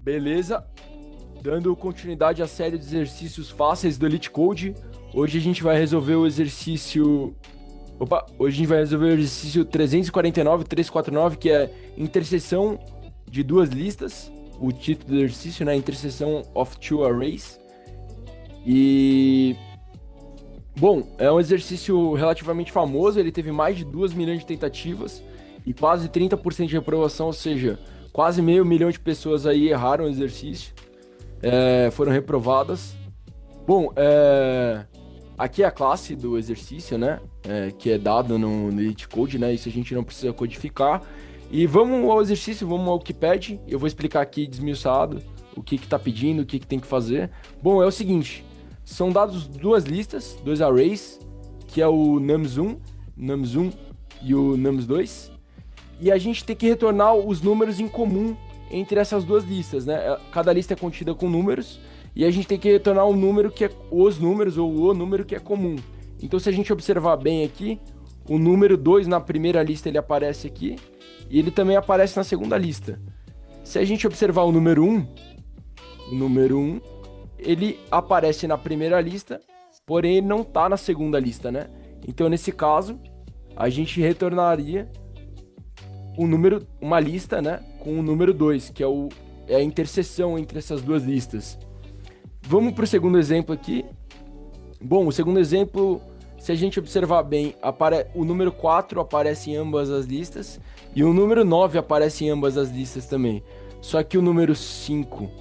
Beleza? Dando continuidade à série de exercícios fáceis do Elite Code. Hoje a gente vai resolver o exercício. Hoje a gente vai resolver o exercício 349, que é interseção de duas listas. O título do exercício, né? Interseção of two arrays. E. Bom, é um exercício relativamente famoso. Ele teve mais de 2 milhões de tentativas e quase 30% de reprovação, ou seja, quase meio milhão de pessoas aí erraram o exercício. Foram reprovadas. Bom, aqui é a classe do exercício, né? Que é dado no Elite Code, né? Isso a gente não precisa codificar. E vamos ao exercício, vamos ao que pede. Eu vou explicar aqui desmiuçado o que tá pedindo, o que tem que fazer. Bom, é o seguinte: são dados duas listas, dois arrays, que é o nums1 e o nums2. E a gente tem que retornar os números em comum entre essas duas listas, né? Cada lista é contida com números e a gente tem que retornar um número que é os números ou o número que é comum. Então, se a gente observar bem aqui, o número 2 na primeira lista ele aparece aqui e ele também aparece na segunda lista. Se a gente observar o número 1, ele aparece na primeira lista, porém ele não está na segunda lista, né? Então, nesse caso, a gente retornaria uma lista, né, com o número 2, que é a interseção entre essas duas listas. Vamos para o segundo exemplo aqui. Bom, o segundo exemplo, se a gente observar bem, o número 4 aparece em ambas as listas e o número 9 aparece em ambas as listas também. Só que o número 5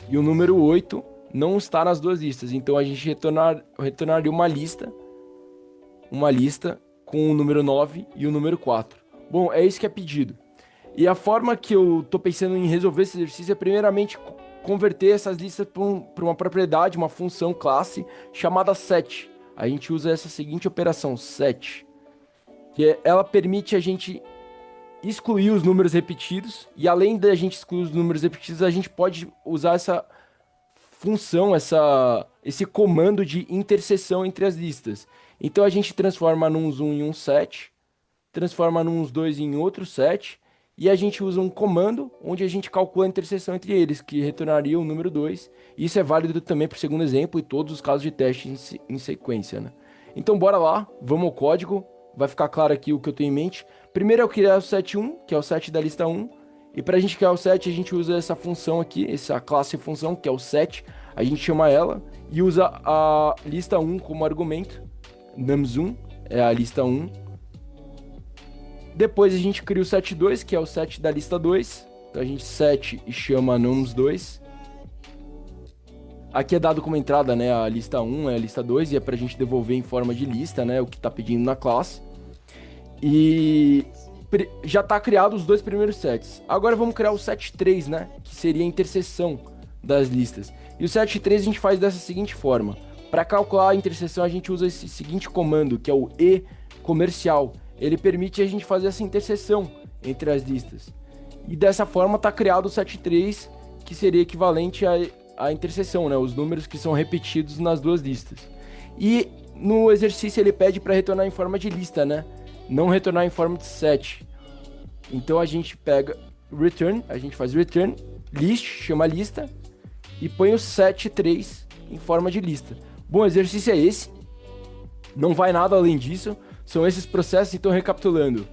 e o número 8 não está nas duas listas. Então a gente retornaria uma lista com o número 9 e o número 4. Bom, é isso que é pedido. E a forma que eu tô pensando em resolver esse exercício é primeiramente converter essas listas para uma propriedade, uma função classe chamada set. A gente usa essa seguinte operação, set, que ela permite a gente excluir os números repetidos, e além da gente excluir os números repetidos, a gente pode usar essa função, esse comando de interseção entre as listas. Então a gente transforma nums1 em um set, transforma nums2 em outro set, e a gente usa um comando onde a gente calcula a interseção entre eles, que retornaria o número 2. Isso é válido também para o segundo exemplo e todos os casos de teste em sequência, né? Então bora lá, vamos ao código, vai ficar claro aqui o que eu tenho em mente. Primeiro eu criar o set 1, que é o set da lista 1, e para a gente criar o set a gente usa essa função aqui, essa classe função, que é o set, a gente chama ela e usa a lista 1 como argumento, nums1 é a lista 1. Depois a gente cria o set 2, que é o set da lista 2. Então a gente set e chama nums2. Aqui é dado como entrada, né, a lista 1 é a lista 2 e é pra gente devolver em forma de lista, né, o que tá pedindo na classe. E já tá criado os dois primeiros sets. Agora vamos criar o set 3, né, que seria a interseção das listas. E o set 3 a gente faz dessa seguinte forma. Para calcular a interseção a gente usa esse seguinte comando, que é o e comercial. Ele permite a gente fazer essa interseção entre as listas. E dessa forma está criado o set 3, que seria equivalente à interseção, né? Os números que são repetidos nas duas listas. E no exercício ele pede para retornar em forma de lista, né? Não retornar em forma de set. Então a gente pega return, a gente faz return, list, chama lista, e põe o set 3 em forma de lista. Bom, o exercício é esse. Não vai nada além disso. São esses processos, então recapitulando.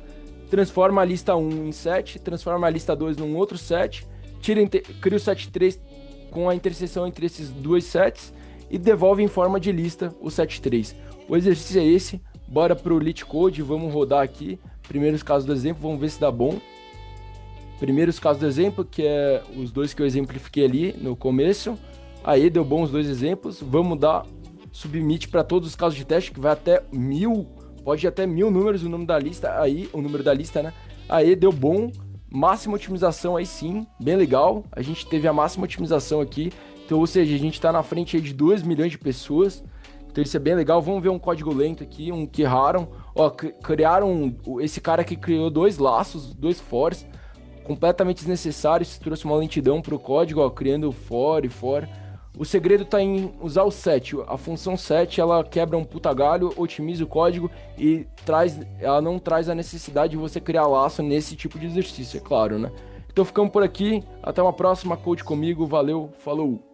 Transforma a lista 1 em set, transforma a lista 2 num outro set, cria o set 3 com a interseção entre esses dois sets e devolve em forma de lista o set 3. O exercício é esse, bora pro Elite Code, vamos rodar aqui. Primeiros casos do exemplo, vamos ver se dá bom. Primeiros casos do exemplo, que é os dois que eu exemplifiquei ali no começo. Aí, deu bom os dois exemplos. Vamos dar submit para todos os casos de teste, que vai até 1000. Pode ir até 1000 números o número da lista, aí, o número da lista, né? Aí, deu bom. Máxima otimização aí sim, bem legal. A gente teve a máxima otimização aqui. Então, ou seja, a gente tá na frente aí de 2 milhões de pessoas. Então, isso é bem legal. Vamos ver um código lento aqui, um que erraram. Ó, criaram... Esse cara que criou 2 laços, 2 fors, completamente desnecessários. Trouxe uma lentidão pro código, ó, criando for e for. O segredo tá em usar o set. A função set, ela quebra um puta galho, otimiza o código e ela não traz a necessidade de você criar laço nesse tipo de exercício, é claro, né? Então ficamos por aqui. Até uma próxima. Code comigo. Valeu. Falou.